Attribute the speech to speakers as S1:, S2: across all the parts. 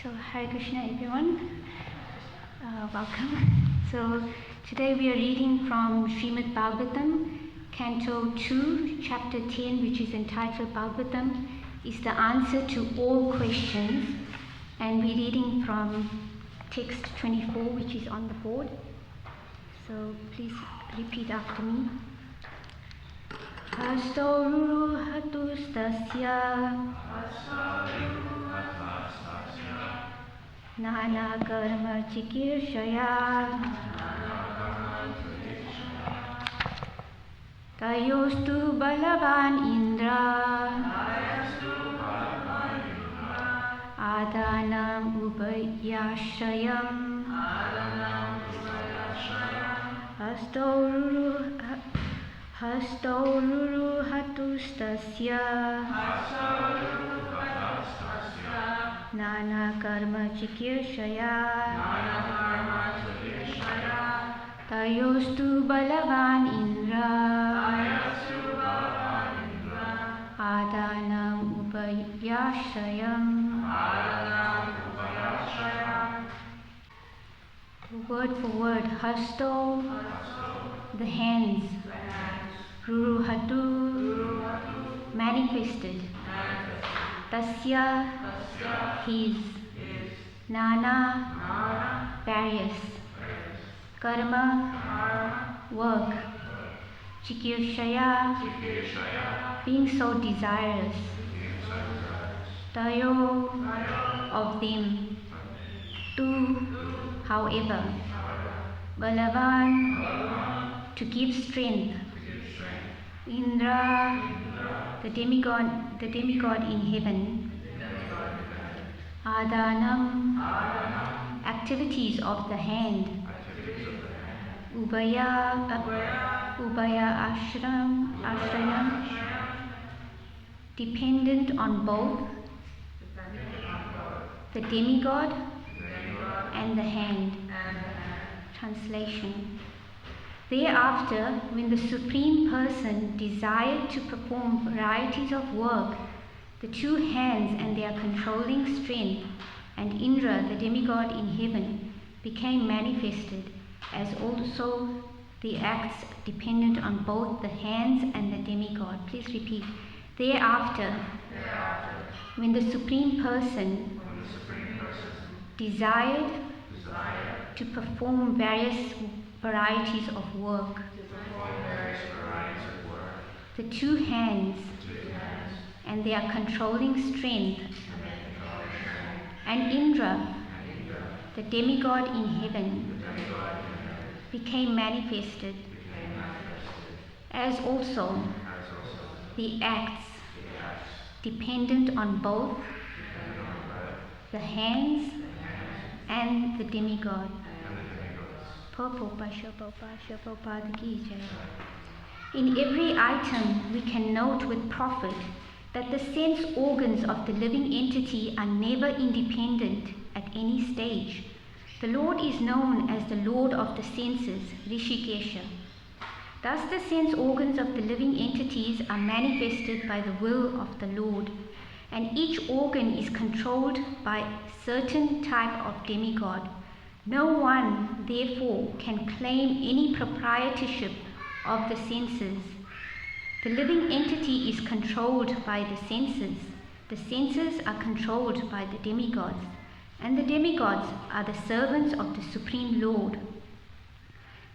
S1: So Hare Krishna everyone, welcome. So today we are reading from Srimad Bhagavatam, Canto 2, Chapter 10, which is entitled Bhagavatam is the answer to all questions, and we're reading from text 24, which is on the board. So please repeat after me. Hastoru hatustasya Nana karma chikirshaya Tayostu balavan indra Adanam upayashrayam Hastaururu hatustasya Nana karma chikirshaya Tayostu balavan indra Adanam upayashrayam. Word for word. Hasto, the hands. Ruruhatu, manifested. Tasya, his. Nana, various. Karma, work. Chikirshaya, being so desirous. Tayo, of them. Tu, however. Balavan, to give strength. Indra, the demigod in heaven. Adhanam, activities of the hand. Ubaya ashrayam, dependent on both the demigod and the hand. Translation. Thereafter, when the Supreme Person desired to perform varieties of work, the two hands and their controlling strength, and Indra, the demigod in heaven, became manifested, as also the acts dependent on both the hands and the demigod. Please repeat. Thereafter, when the Supreme Person desired to perform various varieties of work, the two hands and their controlling strength, and Indra, the demigod in heaven, became manifested, as also the acts dependent on both the hands and the demigod. In every item we can note with profit that the sense organs of the living entity are never independent at any stage. The Lord is known as the Lord of the senses, Rishikesha. Thus the sense organs of the living entities are manifested by the will of the Lord, and each organ is controlled by a certain type of demigod. No one, therefore, can claim any proprietorship of the senses. The living entity is controlled by the senses are controlled by the demigods, and the demigods are the servants of the Supreme Lord.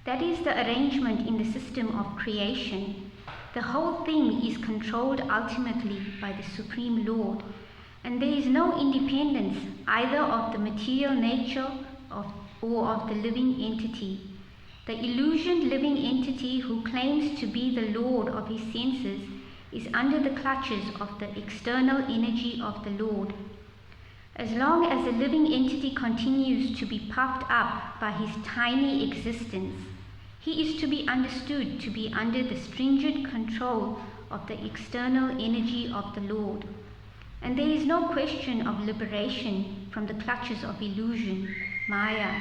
S1: That is the arrangement in the system of creation. The whole thing is controlled ultimately by the Supreme Lord, and there is no independence either of the material nature or of the living entity. The illusioned living entity who claims to be the Lord of his senses is under the clutches of the external energy of the Lord. As long as the living entity continues to be puffed up by his tiny existence, he is to be understood to be under the stringent control of the external energy of the Lord. And there is no question of liberation from the clutches of illusion, Maya,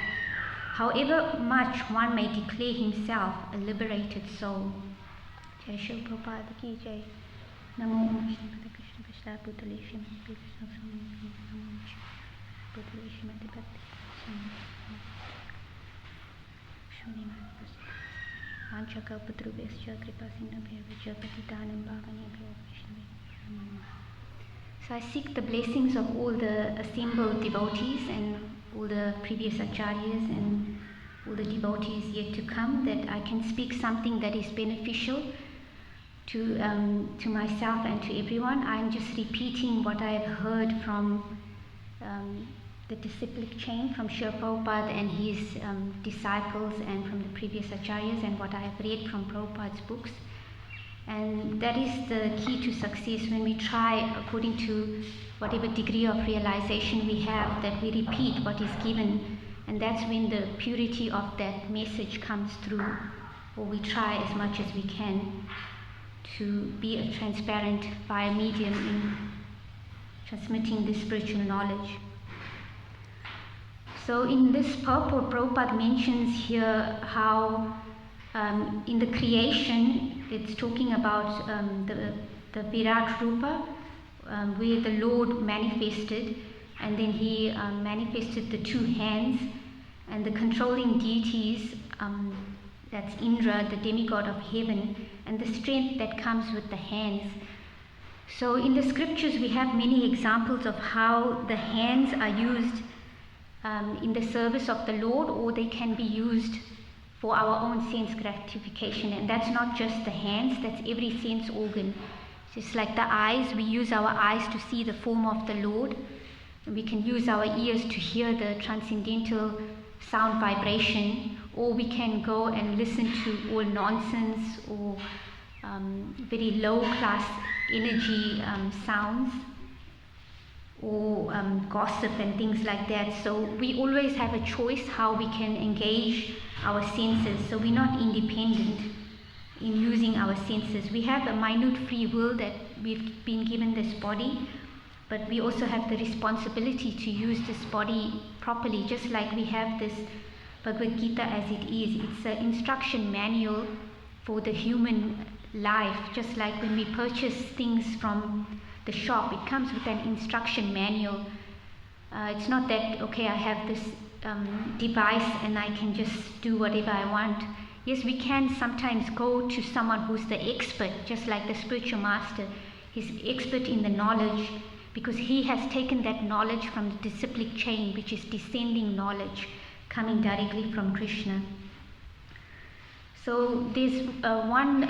S1: however much one may declare himself a liberated soul. Jai Shri Prabhupada ki Jai. Namo Om Krishna Krishna Krishna Bhutale Shri Krishna Namo So I seek the blessings of all the assembled devotees and all the previous acharyas and all the devotees yet to come, that I can speak something that is beneficial to myself and to everyone. I'm just repeating what I have heard from the disciplic chain, from Srila Prabhupada and his disciples, and from the previous acharyas, and what I have read from Prabhupada's books. And that is the key to success, when we try, according to whatever degree of realization we have, that we repeat what is given, and that's when the purity of that message comes through, or we try as much as we can to be a transparent via medium in transmitting this spiritual knowledge. So in this purport, Prabhupada mentions here how in the creation, it's talking about the Virat Rupa, where the Lord manifested, and then he manifested the two hands, and the controlling deities, that's Indra, the demigod of heaven, and the strength that comes with the hands. So in the scriptures we have many examples of how the hands are used in the service of the Lord, or they can be used for our own sense gratification. And that's not just the hands, that's every sense organ. Just like the eyes, we use our eyes to see the form of the Lord. And we can use our ears to hear the transcendental sound vibration, or we can go and listen to all nonsense or very low class energy sounds, or gossip and things like that. So we always have a choice how we can engage our senses. So we're not independent in using our senses. We have a minute free will that we've been given this body, but we also have the responsibility to use this body properly, just like we have this Bhagavad Gita as it is. It's an instruction manual for the human life, just like when we purchase things from the shop, it comes with an instruction manual. It's not that, okay, I have this device and I can just do whatever I want. Yes, we can sometimes go to someone who's the expert, just like the spiritual master. He's expert in the knowledge, because he has taken that knowledge from the disciplic chain, which is descending knowledge coming directly from Krishna. So there's one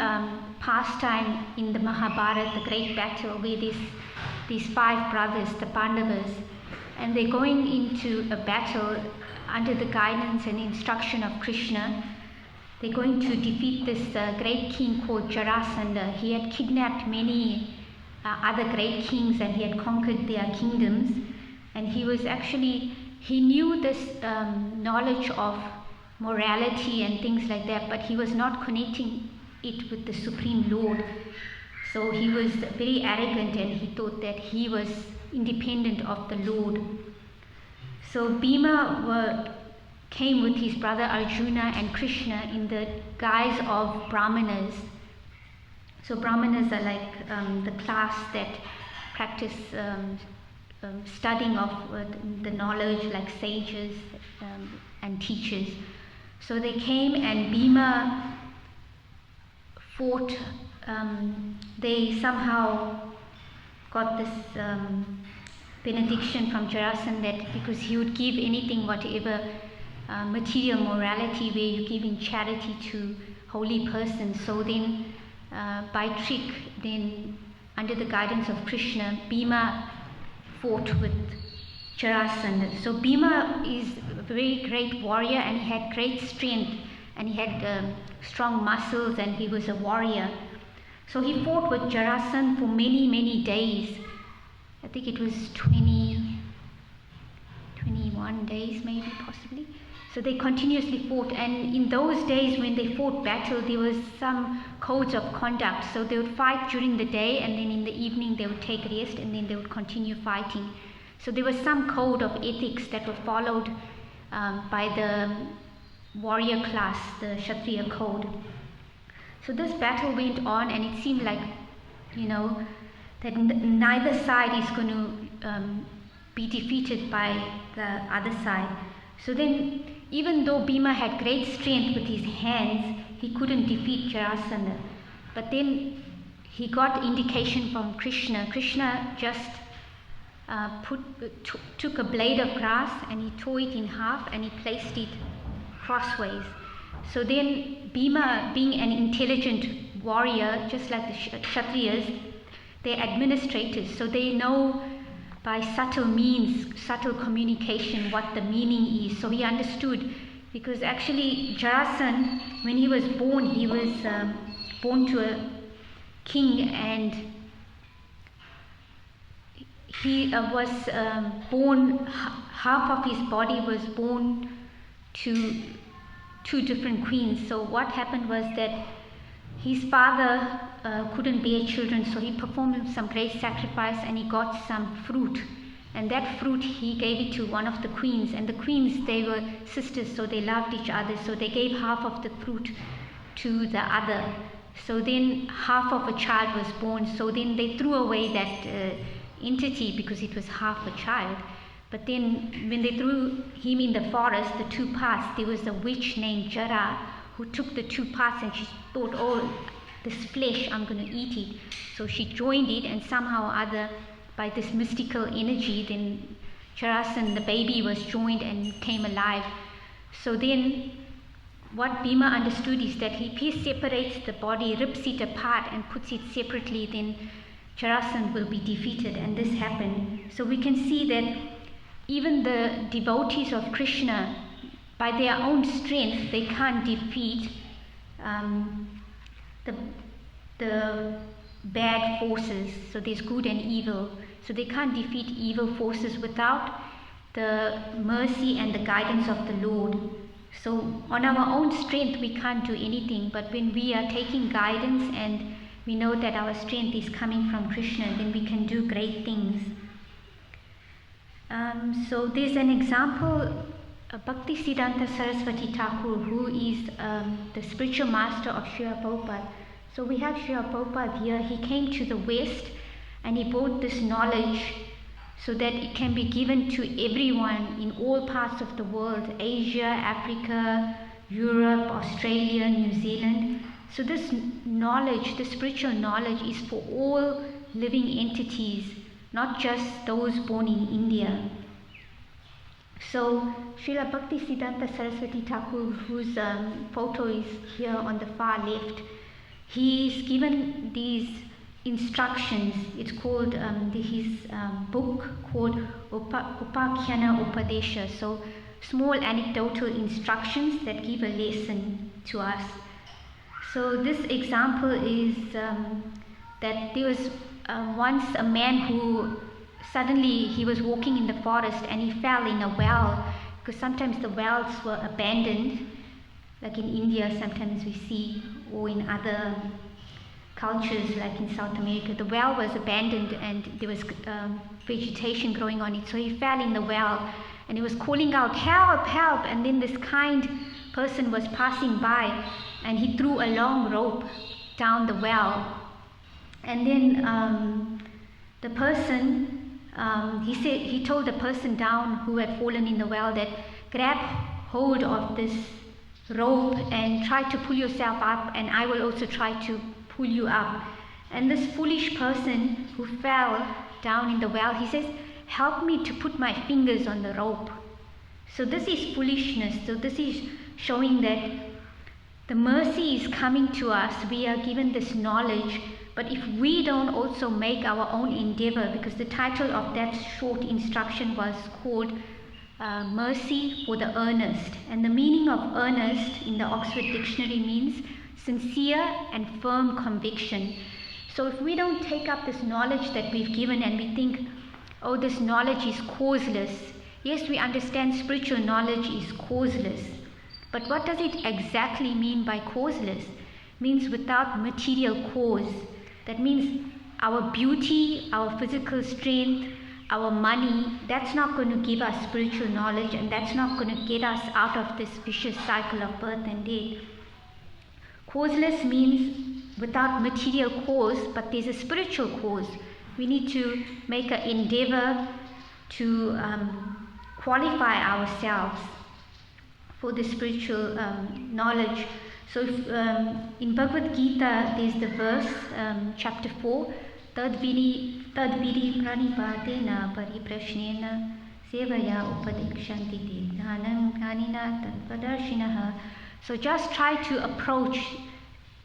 S1: pastime in the Mahabharata, the great battle, where these five brothers, the Pandavas, and they're going into a battle under the guidance and instruction of Krishna. They're going to defeat this great king called Jarasandha. He had kidnapped many other great kings, and he had conquered their kingdoms. And he knew this knowledge of morality and things like that, but he was not connecting it with the Supreme Lord. So he was very arrogant, and he thought that he was independent of the Lord. So Bhima came with his brother Arjuna and Krishna in the guise of Brahmanas. So Brahmanas are like the class that practice studying of the knowledge, like sages and teachers. So they came, and Bhima fought. They somehow got this benediction from Jarasandha, that because he would give anything, whatever material morality, where you give in charity to holy persons. So then by trick, then under the guidance of Krishna, Bhima fought with Jarasandha. So Bhima is a very great warrior, and he had great strength, and he had strong muscles, and he was a warrior. So he fought with Jarasandha for many, many days. I think it was 21 days maybe, possibly. So they continuously fought, and in those days when they fought battle, there was some codes of conduct. So they would fight during the day, and then in the evening they would take rest, and then they would continue fighting. So there was some code of ethics that were followed by the warrior class, the Kshatriya code. So this battle went on, and it seemed like, that neither side is going to be defeated by the other side. So then, even though Bhima had great strength with his hands, he couldn't defeat Jarasandha. But then he got indication from Krishna. Krishna just took a blade of grass and he tore it in half and he placed it crossways. So then Bhima, being an intelligent warrior, just like the Kshatriyas, they're administrators, so they know by subtle means, subtle communication, what the meaning is. So he understood, because actually Jarasandha, when he was born born to a king, and he was born, half of his body was born to two different queens. So what happened was that his father couldn't bear children, so he performed some great sacrifice and he got some fruit, and that fruit he gave it to one of the queens, and the queens, they were sisters, so they loved each other, so they gave half of the fruit to the other. So then half of a child was born, so then they threw away that entity because it was half a child. But then when they threw him in the forest, the two parts, there was a witch named Jara who took the two parts, and she thought, oh, this flesh, I'm going to eat it. So she joined it, and somehow or other, by this mystical energy, then Jarasandha, the baby, was joined and came alive. So then what Bhima understood is that if he separates the body, rips it apart and puts it separately, then Jarasandha will be defeated, and this happened. So we can see that even the devotees of Krishna, by their own strength, they can't defeat the bad forces. So there's good and evil. So they can't defeat evil forces without the mercy and the guidance of the Lord. So on our own strength we can't do anything, but when we are taking guidance and we know that our strength is coming from Krishna, then we can do great things. So there's an example, Bhakti Siddhanta Saraswati Thakur, who is the spiritual master of Srila Prabhupada. So we have Srila Prabhupada here. He came to the West and he brought this knowledge so that it can be given to everyone in all parts of the world, Asia, Africa, Europe, Australia, New Zealand. So this knowledge, the spiritual knowledge, is for all living entities, not just those born in India. So Srila Bhakti Siddhanta Saraswati Thakur, whose photo is here on the far left, he's given these instructions. It's called, his book called Upakhana Upadesha, so small anecdotal instructions that give a lesson to us. So this example is that there was once a man who suddenly he was walking in the forest and he fell in a well, because sometimes the wells were abandoned, like in India sometimes we see, or in other cultures like in South America. The well was abandoned and there was vegetation growing on it, so he fell in the well and he was calling out, help, help, and then this kind person was passing by and he threw a long rope down the well, and then the person, he told the person down who had fallen in the well that grab hold of this rope and try to pull yourself up, and I will also try to pull you up. And this foolish person who fell down in the well, he says, help me to put my fingers on the rope. So this is foolishness. So this is showing that the mercy is coming to us. We are given this knowledge, but if we don't also make our own endeavor, because the title of that short instruction was called Mercy for the Earnest, and the meaning of earnest in the Oxford Dictionary means sincere and firm conviction. So if we don't take up this knowledge that we've given and we think, oh, this knowledge is causeless. Yes, we understand spiritual knowledge is causeless, but what does it exactly mean by causeless? It means without material cause. That means our beauty, our physical strength, our money, that's not going to give us spiritual knowledge, and that's not going to get us out of this vicious cycle of birth and death. Causeless means without material cause, but there's a spiritual cause. We need to make an endeavor to qualify ourselves for the spiritual knowledge. So in Bhagavad Gita, there's the verse, chapter 4, Tadvidi pranipadena pariprashnena sevaya upadekshanti dhanam kanina tadvadarshinaha. So just try to approach,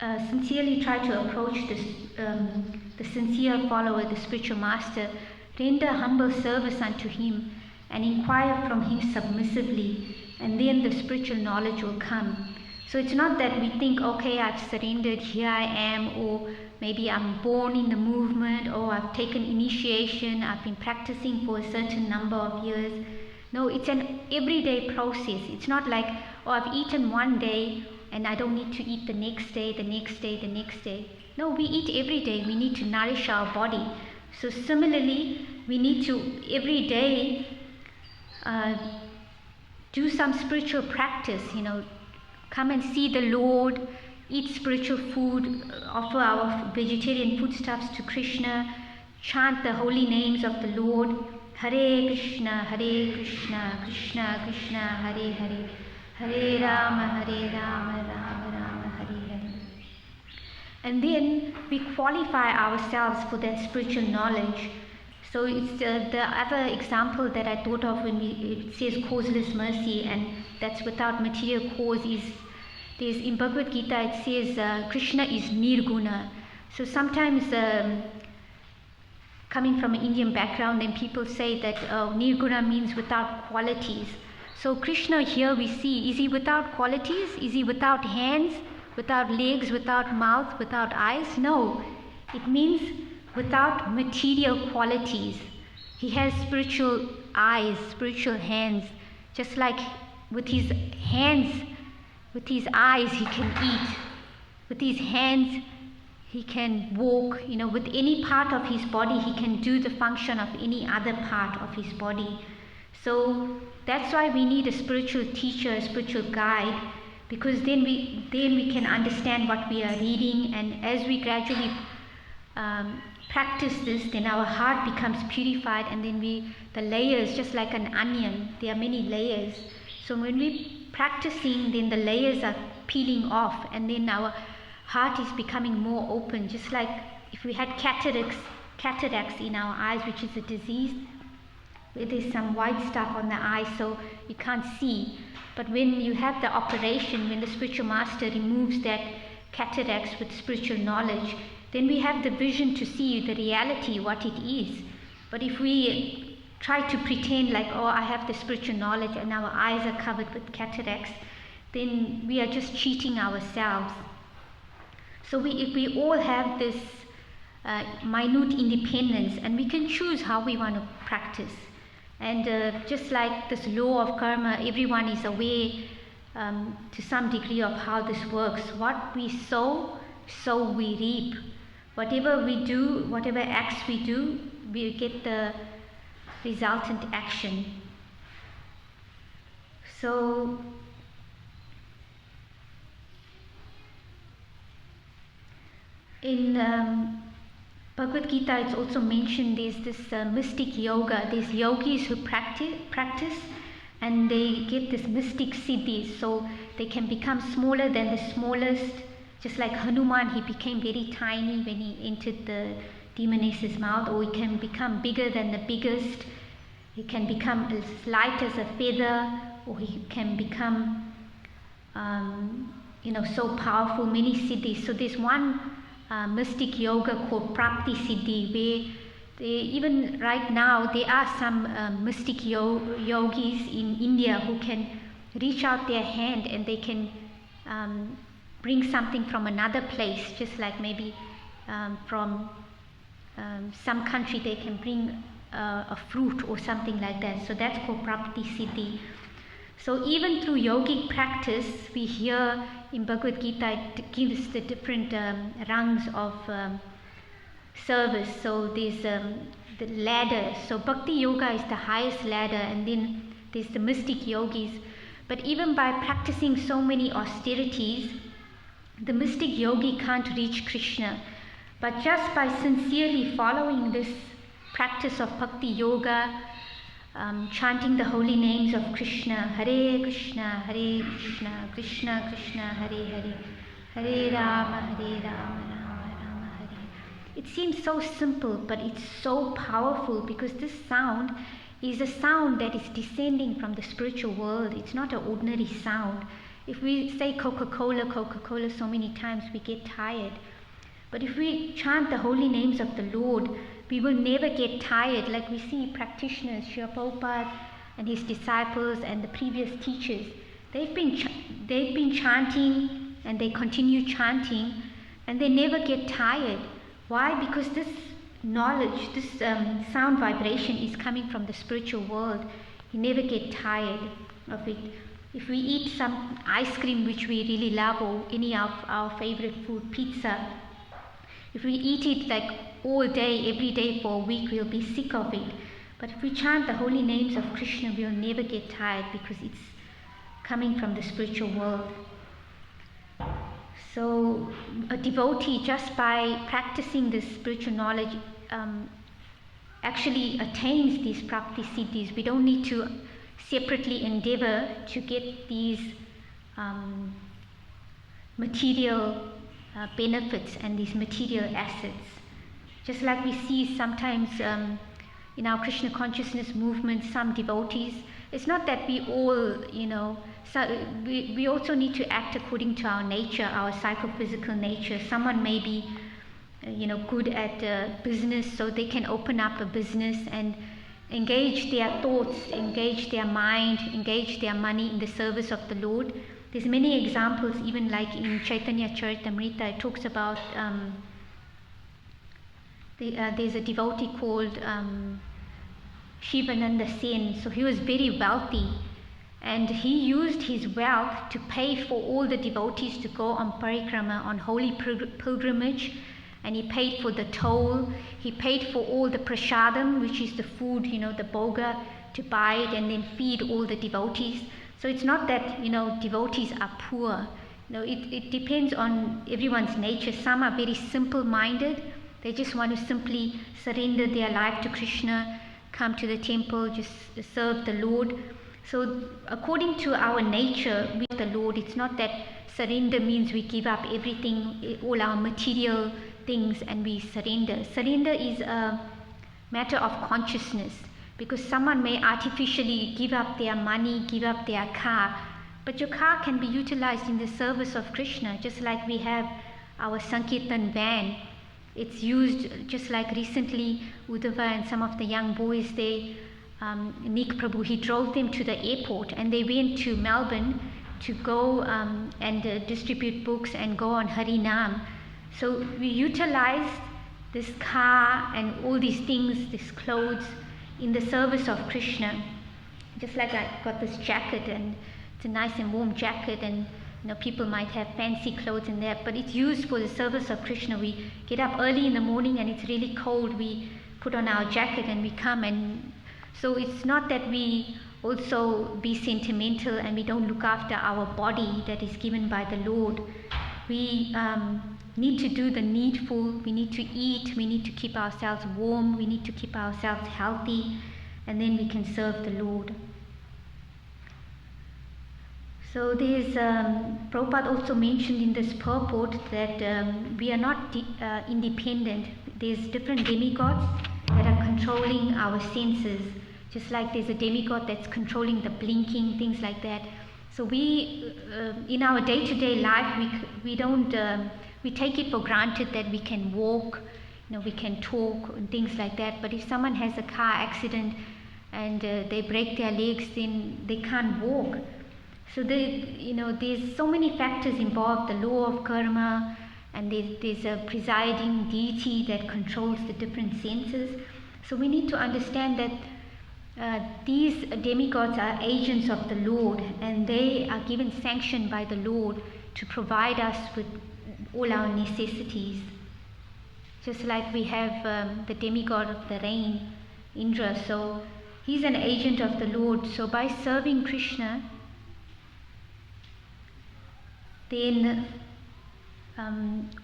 S1: sincerely try to approach this, the sincere follower, the spiritual master, render humble service unto him, and inquire from him submissively, and then the spiritual knowledge will come. So it's not that we think, okay, I've surrendered, here I am, or maybe I'm born in the movement, or I've taken initiation, I've been practicing for a certain number of years. No, it's an everyday process. It's not like, oh, I've eaten one day and I don't need to eat the next day, the next day, the next day. No, we eat every day. We need to nourish our body. So similarly, we need to every day do some spiritual practice, come and see the Lord, eat spiritual food, offer our vegetarian foodstuffs to Krishna, chant the holy names of the Lord, Hare Krishna, Krishna Krishna, Hare Hare, Hare Rama, Rama Rama, Hare Hare. And then we qualify ourselves for that spiritual knowledge. So it's the other example that I thought of when it says causeless mercy, and that's without material cause, is there's in Bhagavad Gita it says Krishna is nirguna. So sometimes coming from an Indian background, then people say that nirguna means without qualities. So Krishna here we see, is he without qualities? Is he without hands, without legs, without mouth, without eyes? No, it means without material qualities. He has spiritual eyes, spiritual hands, just like with his hands, with his eyes he can eat, with his hands he can walk, with any part of his body he can do the function of any other part of his body. So that's why we need a spiritual teacher, a spiritual guide, because then we can understand what we are reading, and as we gradually practice this, then our heart becomes purified, and then the layers, just like an onion, there are many layers. So when we practicing, then the layers are peeling off, and then our heart is becoming more open, just like if we had cataracts in our eyes, which is a disease where there's some white stuff on the eye so you can't see. But when you have the operation, when the spiritual master removes that cataracts with spiritual knowledge, then we have the vision to see the reality, what it is. But if we try to pretend like, oh, I have the spiritual knowledge, and our eyes are covered with cataracts, then we are just cheating ourselves. So if we all have this minute independence, and we can choose how we want to practice. And just like this law of karma, everyone is aware to some degree of how this works. What we sow, so we reap. Whatever we do, whatever acts we do, we get the resultant action. So in Bhagavad Gita, it's also mentioned there's this mystic yoga. There's yogis who practice and they get this mystic siddhis. So they can become smaller than the smallest. Just like Hanuman, he became very tiny when he entered the demoness's mouth, or he can become bigger than the biggest. He can become as light as a feather, or he can become, so powerful, many siddhis. So there's one mystic yoga called Prapti Siddhi, where even right now there are some mystic yogis in India who can reach out their hand and they can bring something from another place, just like maybe from some country they can bring a fruit or something like that. So that's called Prapti Siddhi. So even through yogic practice, we hear in Bhagavad Gita, it gives the different rungs of service. So there's the ladder. So Bhakti Yoga is the highest ladder, and then there's the mystic yogis. But even by practicing so many austerities, the mystic yogi can't reach Krishna. But just by sincerely following this practice of Bhakti Yoga, chanting the holy names of Krishna, Hare Krishna, Krishna Krishna, Hare Hare, Hare Rama, Rama Rama, Hare. It seems so simple, but it's so powerful because this sound is a sound that is descending from the spiritual world. It's not an ordinary sound. If we say Coca-Cola, Coca-Cola so many times, we get tired. But if we chant the holy names of the Lord, we will never get tired. Like we see practitioners, Srila Prabhupada and his disciples and the previous teachers, they've been chanting and they continue chanting and they never get tired. Why? Because this knowledge, this sound vibration is coming from the spiritual world. You never get tired of it. If we eat some ice cream which we really love, or any of our favorite food, pizza, if we eat it like all day, every day for a week, we'll be sick of it. But if we chant the holy names of Krishna, we'll never get tired because it's coming from the spiritual world. So a devotee, just by practicing this spiritual knowledge, actually attains these practice siddhis. We don't need to separately endeavor to get these material benefits and these material assets. Just like we see sometimes in our Krishna consciousness movement, some devotees, it's not that we all, so we also need to act according to our nature, our psychophysical nature. Someone may be, good at business, so they can open up a business and engage their thoughts, engage their mind, engage their money in the service of the Lord. There's many examples, even like in Chaitanya Charitamrita, it talks about there's a devotee called Shivananda Sen. So he was very wealthy, and he used his wealth to pay for all the devotees to go on parikrama, on holy pilgrimage, and he paid for the toll, he paid for all the prasadam, which is the food, the bhoga, to buy it and then feed all the devotees. So it's not that, devotees are poor. It depends on everyone's nature. Some are very simple-minded. They just want to simply surrender their life to Krishna, come to the temple, just serve the Lord. So according to our nature with the Lord, it's not that surrender means we give up everything, all our material things, and we surrender. Surrender is a matter of consciousness, because someone may artificially give up their money, give up their car, but your car can be utilized in the service of Krishna, just like we have our Sankirtan van. It's used, just like recently Uddhava and some of the young boys, Nick Prabhu, he drove them to the airport and they went to Melbourne to go and distribute books and go on Hari Nam. So we utilized this car and all these things, these clothes, in the service of Krishna. Just like I got this jacket, and it's a nice and warm jacket, and people might have fancy clothes in there, but it's used for the service of Krishna. We get up early in the morning and it's really cold, we put on our jacket and we come. And so it's not that we also be sentimental and we don't look after our body that is given by the Lord. We need to do the needful. We need to eat, we need to keep ourselves warm, we need to keep ourselves healthy, and then we can serve the Lord. So there's, Prabhupada also mentioned in this purport that we are not independent. There's different demigods that are controlling our senses, just like there's a demigod that's controlling the blinking, things like that. So we, in our day-to-day life, we don't, we take it for granted that we can walk, we can talk and things like that. But if someone has a car accident and they break their legs, then they can't walk. So there's so many factors involved, the law of karma, and there's a presiding deity that controls the different senses. So we need to understand that these demigods are agents of the Lord, and they are given sanction by the Lord to provide us with all our necessities. Just like we have the demigod of the rain, Indra, so he's an agent of the Lord. So by serving Krishna, then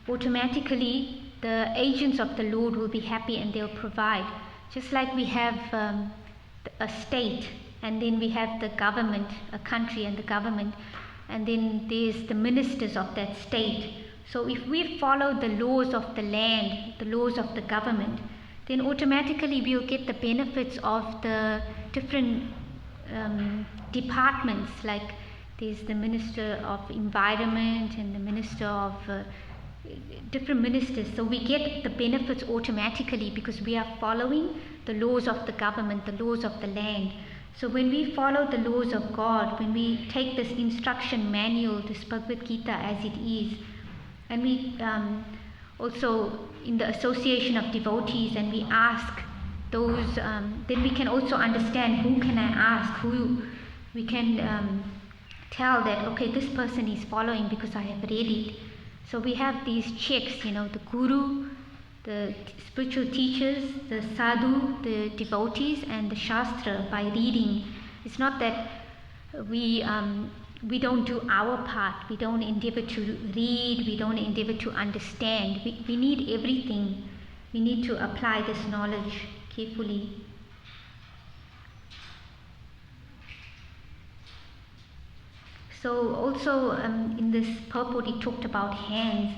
S1: automatically the agents of the Lord will be happy and they'll provide. Just like we have a state, and then we have the government, a country and the government, and then there's the ministers of that state. So if we follow the laws of the land, the laws of the government, then automatically we'll get the benefits of the different departments, like there's the Minister of Environment and the Minister of different ministers. So we get the benefits automatically because we are following the laws of the government, the laws of the land. So when we follow the laws of God, when we take this instruction manual, this Bhagavad Gita as it is, and we also in the association of devotees, and we ask those, then we can also understand who can I ask, who we can tell that, okay, this person is following because I have read it. So we have these checks, the guru, the spiritual teachers, the sadhu, the devotees, and the shastra by reading. It's not that we don't do our part. We don't endeavor to read. We don't endeavor to understand. We need everything. We need to apply this knowledge carefully. So also in this purport it talked about hands.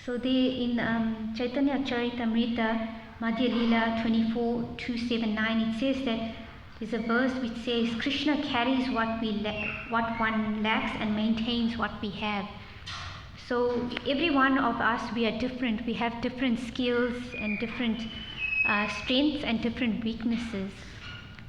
S1: So there in Chaitanya Charitamrita Madhya Lila 24:279 it says that there's a verse which says Krishna carries what one lacks and maintains what we have. So every one of us, we are different. We have different skills and different strengths and different weaknesses.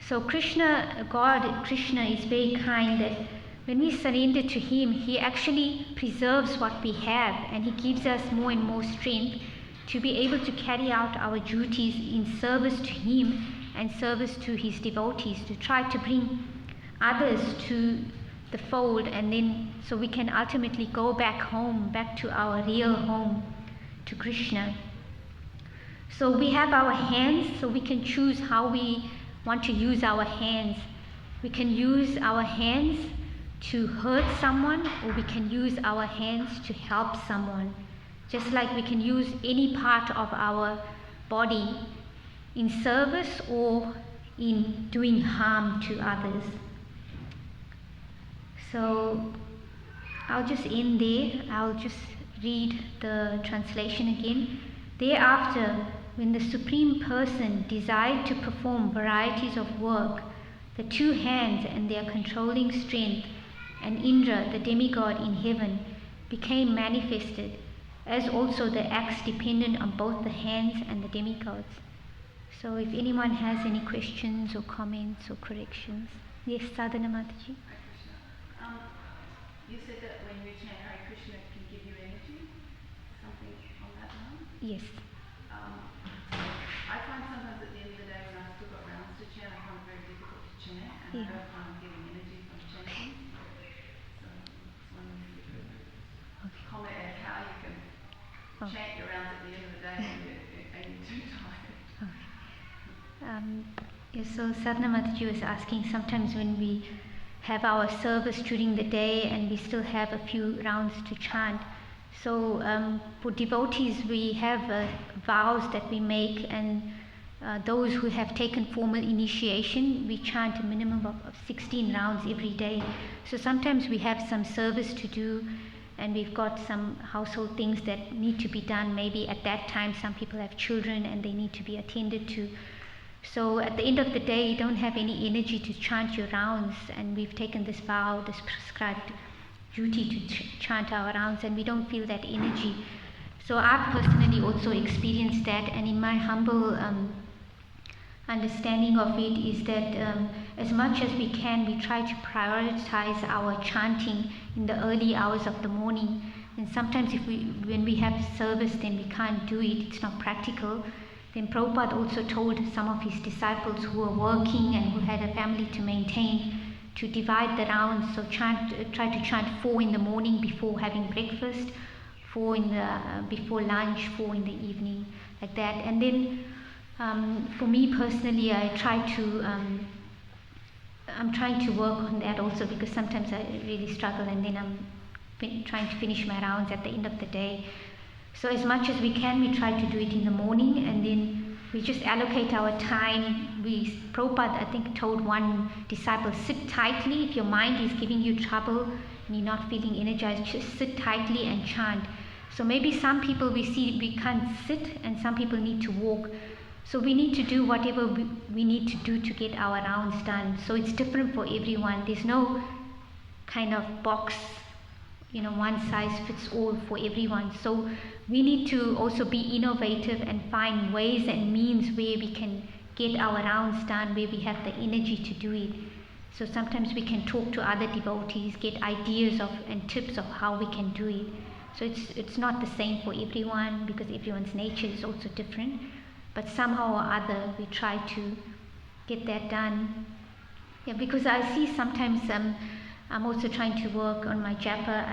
S1: So God Krishna is very kind that when we surrender to Him, He actually preserves what we have, and He gives us more and more strength to be able to carry out our duties in service to Him and service to His devotees, to try to bring others to the fold, and then so we can ultimately go back home, back to our real home, to Krishna. So we have our hands, so we can choose how we want to use our hands. We can use our hands to hurt someone, or we can use our hands to help someone. Just like we can use any part of our body in service or in doing harm to others. So I'll just end there. I'll just read the translation again. Thereafter, when the Supreme Person desired to perform varieties of work, the two hands and their controlling strength, and Indra, the demigod in heaven, became manifested, as also the acts dependent on both the hands and the demigods. So if anyone has any questions or comments or corrections. Yes, Sadhana Mataji.
S2: You said that when you chant Hare Krishna it can give you energy? Something on that line?
S1: Yes.
S2: I find sometimes at the end of the day when I've still got rounds to chant, I find it very difficult to chant, and I don't find I'm getting energy from chanting. So I was wondering if you could comment on how you can chant your rounds at the end of the day and you're too tired.
S1: Yes, so Sadhana Mataji was asking, sometimes when we have our service during the day and we still have a few rounds to chant. So for devotees, we have vows that we make, and those who have taken formal initiation, we chant a minimum of 16 rounds every day. So sometimes we have some service to do, and we've got some household things that need to be done. Maybe at that time some people have children and they need to be attended to. So at the end of the day, you don't have any energy to chant your rounds, and we've taken this vow, this prescribed duty to chant our rounds, and we don't feel that energy. So I've personally also experienced that, and in my humble understanding of it is that as much as we can, we try to prioritize our chanting in the early hours of the morning. And sometimes when we have service, then we can't do it, it's not practical. Then Prabhupada also told some of his disciples who were working and who had a family to maintain to divide the rounds. So try to chant 4 in the morning before having breakfast, 4 before lunch, 4 in the evening, like that. And then for me personally, I'm trying to work on that also, because sometimes I really struggle, and then I'm trying to finish my rounds at the end of the day. So as much as we can, we try to do it in the morning, and then we just allocate our time. Prabhupada, I think, told one disciple, sit tightly. If your mind is giving you trouble and you're not feeling energized, just sit tightly and chant. So maybe some people we see we can't sit, and some people need to walk. So we need to do whatever we need to do to get our rounds done. So it's different for everyone. There's no kind of box, one size fits all for everyone. So we need to also be innovative and find ways and means where we can get our rounds done, where we have the energy to do it. So sometimes we can talk to other devotees, get ideas and tips of how we can do it. So it's not the same for everyone, because everyone's nature is also different. But somehow or other we try to get that done. Yeah, because I see sometimes I'm also trying to work on my japa.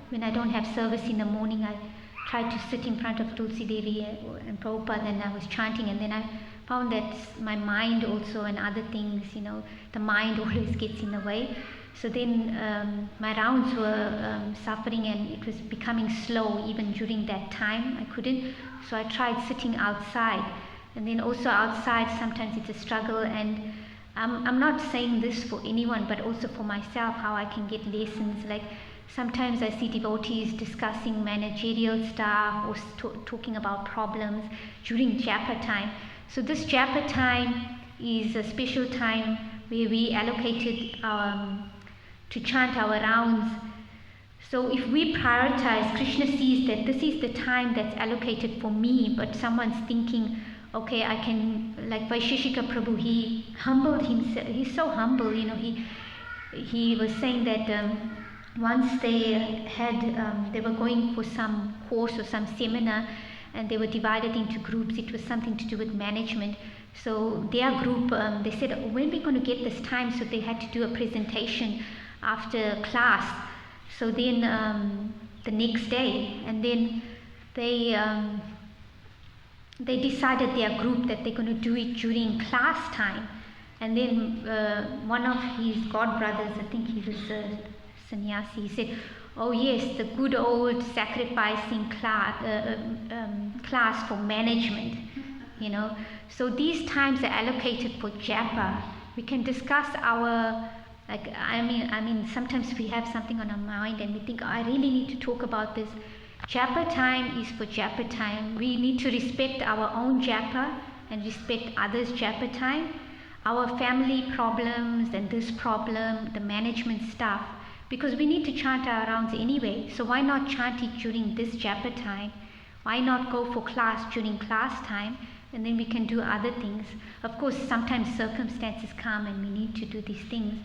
S1: When I don't have service in the morning, I try to sit in front of Tulsi Devi and Prabhupada, and I was chanting, and then I found that my mind also and other things, the mind always gets in the way. So then my rounds were suffering, and it was becoming slow even during that time. I couldn't, so I tried sitting outside. And then also outside sometimes it's a struggle, and I'm not saying this for anyone, but also for myself, how I can get lessons. Like sometimes I see devotees discussing managerial stuff or talking about problems during japa time. So this japa time is a special time where we allocated to chant our rounds. So if we prioritize, Krishna sees that this is the time that's allocated for me, but someone's thinking, okay, I can, like Vaisheshika Prabhu, he humbled himself. He's so humble, he was saying that once they were going for some course or some seminar, and they were divided into groups. It was something to do with management. So their group, they said, when are we going to get this time? So they had to do a presentation after class. So then the next day, and then they decided, their group, that they're going to do it during class time. And then one of his godbrothers, I think he was a sannyasi, he said, oh yes, the good old sacrificing class for management, So these times are allocated for japa. We can discuss our, sometimes we have something on our mind and we think, I really need to talk about this. Japa time is for japa time. We need to respect our own japa and respect others' japa time. Our family problems and this problem, the management stuff, because we need to chant our rounds anyway. So why not chant it during this japa time? Why not go for class during class time? And then we can do other things. Of course, sometimes circumstances come and we need to do these things.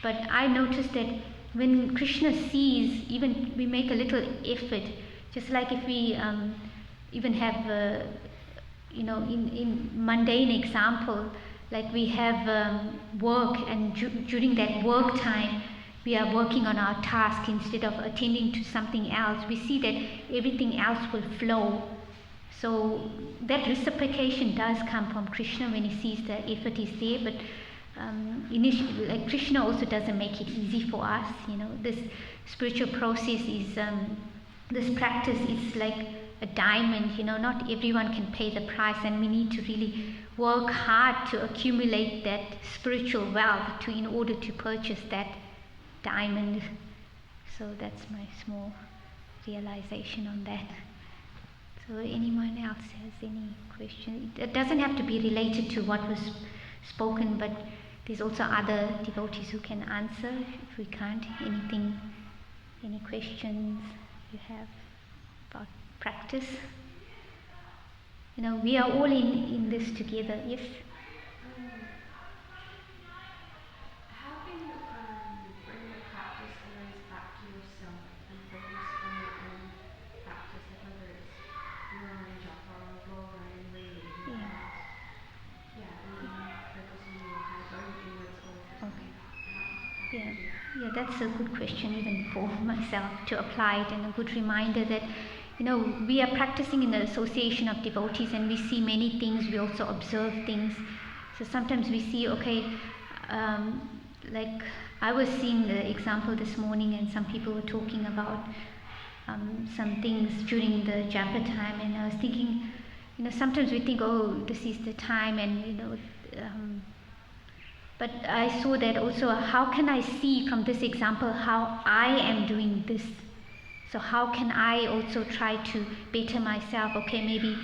S1: But I noticed that when Krishna sees, even we make a little effort, just like if we even have, in mundane example, like we have work, and during that work time, we are working on our task instead of attending to something else. We see that everything else will flow. So that reciprocation does come from Krishna when he sees the effort is there. But initially, like Krishna also doesn't make it easy for us. This spiritual process is, this practice is like a diamond. Not everyone can pay the price, and we need to really work hard to accumulate that spiritual wealth in order to purchase that diamond. So that's my small realization on that. So anyone else has any question? It doesn't have to be related to what was spoken, but there's also other devotees who can answer if we can't. Any questions you have about practice? We are all in this together. Yes?
S2: How can you bring the practice always back to yourself and focus on your own practice, whether it's your own japa or yoga and reading? And then focus on your heart, going inwards all the time.
S1: Yeah, that's a good question even for myself to apply it, and a good reminder that we are practicing in the association of devotees, and we see many things, we also observe things. So sometimes we see, like I was seeing the example this morning, and some people were talking about some things during the japa time, and I was thinking, sometimes we think, oh, this is the time, and but I saw that also, how can I see from this example how I am doing this? So how can I also try to better myself? Okay, maybe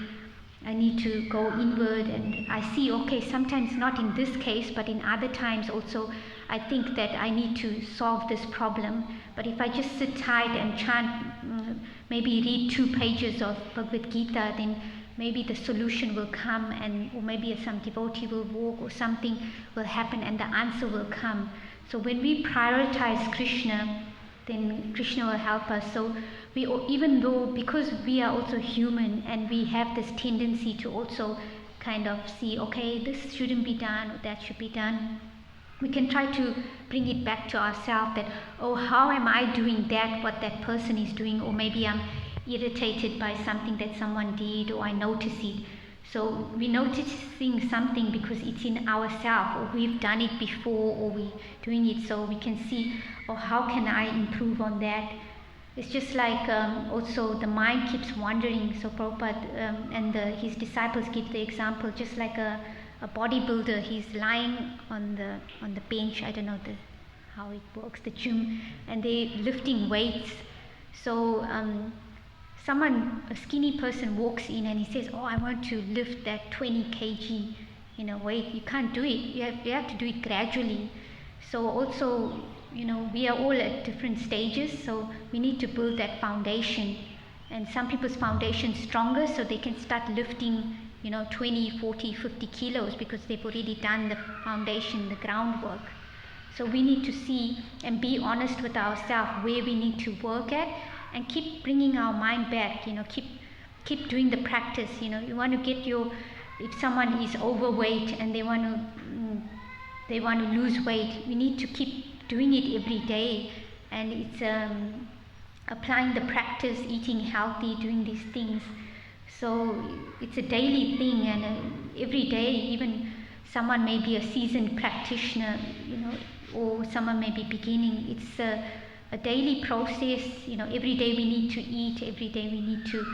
S1: I need to go inward, and I see, okay, sometimes not in this case, but in other times also, I think that I need to solve this problem. But if I just sit tight and chant, maybe read 2 pages of Bhagavad Gita, then maybe the solution will come, or maybe some devotee will walk, or something will happen, and the answer will come. So when we prioritize Krishna, then Krishna will help us. So even though, because we are also human, and we have this tendency to also kind of see, okay, this shouldn't be done, or that should be done, we can try to bring it back to ourselves that, oh, how am I doing that, what that person is doing, or maybe I'm irritated by something that someone did, or I notice it. So we're noticing something because it's in ourselves, or we've done it before, or we're doing it, so we can see, oh, how can I improve on that? It's just like also the mind keeps wandering. So Prabhupada and his disciples give the example, just like a bodybuilder, he's lying on the bench, I don't know how it works, the gym, and they're lifting weights. So a skinny person walks in and he says, oh, I want to lift that 20 kg weight. You can't do it. You have to do it gradually. So also, we are all at different stages, so we need to build that foundation. And some people's foundation is stronger, so they can start lifting 20, 40, 50 kilos because they've already done the foundation, the groundwork. So we need to see and be honest with ourselves where we need to work at, and keep bringing our mind back, keep doing the practice. You want to get if someone is overweight and they want to lose weight, we need to keep doing it every day. And it's applying the practice, eating healthy, doing these things. So it's a daily thing, and every day, even someone may be a seasoned practitioner, or someone may be beginning. It's a daily process. Every day we need to eat, every day we need to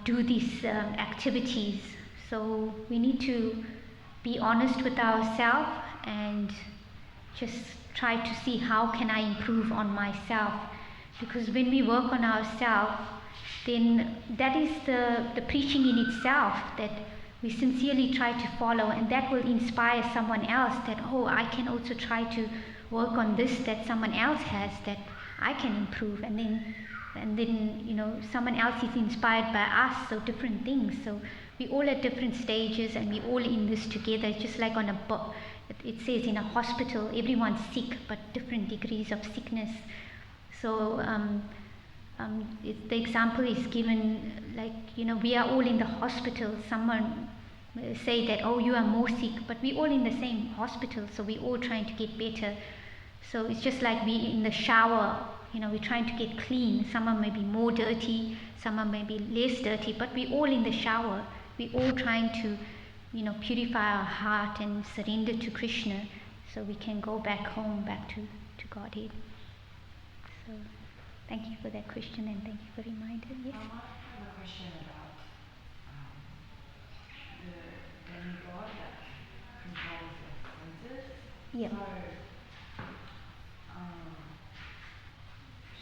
S1: do these activities. So we need to be honest with ourselves and just try to see how can I improve on myself. Because when we work on ourselves, then that is the preaching in itself that we sincerely try to follow, and that will inspire someone else that, oh, I can also try to work on this that someone else has, that I can improve. And then someone else is inspired by us, so different things. So we all at different stages, and we all in this together. It's just like it says in a hospital, everyone's sick, but different degrees of sickness. So the example is given like, we are all in the hospital. Someone say that, oh, you are more sick, but we're all in the same hospital, so we're all trying to get better. So it's just like we in the shower, we're trying to get clean. Someone may be more dirty, someone may be less dirty, but we're all in the shower. We're all trying to, purify our heart and surrender to Krishna, so we can go back home, back to Godhead. So thank you for that question, and thank you for reminding. Yes?
S2: I have a question about the demigod that controls the senses.
S1: Yeah.
S2: So,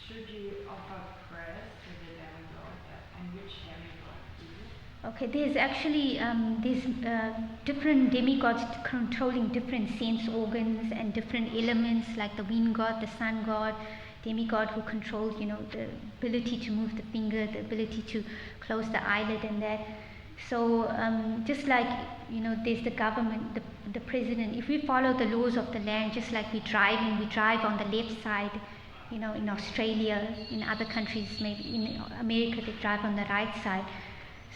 S2: should you offer prayers to the demigod, and which demigod is it?
S1: Okay, there's actually different demigods controlling different sense organs and different elements, like the wind god, the sun god, demigod who controls, the ability to move the finger, the ability to close the eyelid, and that. So just like, there's the government, the president. If we follow the laws of the land, just like we drive on the left side, in Australia, in other countries, maybe in America, they drive on the right side.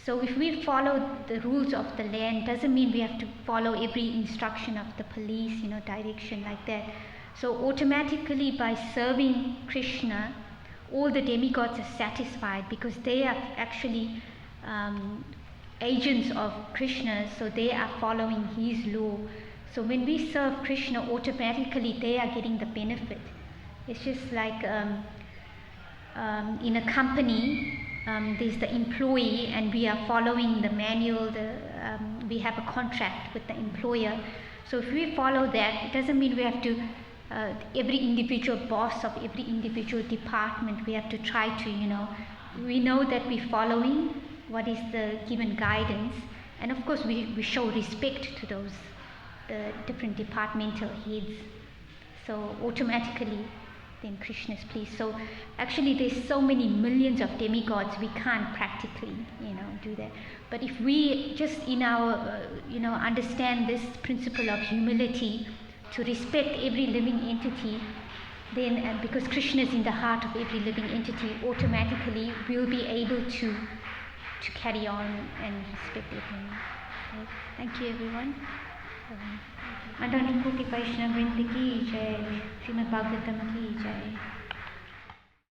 S1: So if we follow the rules of the land, doesn't mean we have to follow every instruction of the police, direction like that. So automatically, by serving Krishna, all the demigods are satisfied, because they are actually agents of Krishna, so they are following his law. So when we serve Krishna, automatically they are getting the benefit. It's just like in a company, there's the employee, and we are following the manual, we have a contract with the employer. So if we follow that, it doesn't mean we have to, every individual boss of every individual department, we have to try to, we know that we're following what is the given guidance, and of course we show respect to those different departmental heads. So automatically then Krishna is pleased. So actually there's so many millions of demigods, we can't practically do that. But if we just in our understand this principle of humility, to respect every living entity, then because Krishna is in the heart of every living entity, automatically we'll be able to carry on and respect everyone. Okay. Thank you everyone. Adani Koti Vaishnava Vrinda ki jai, Srimad Bhagavatam ki jai.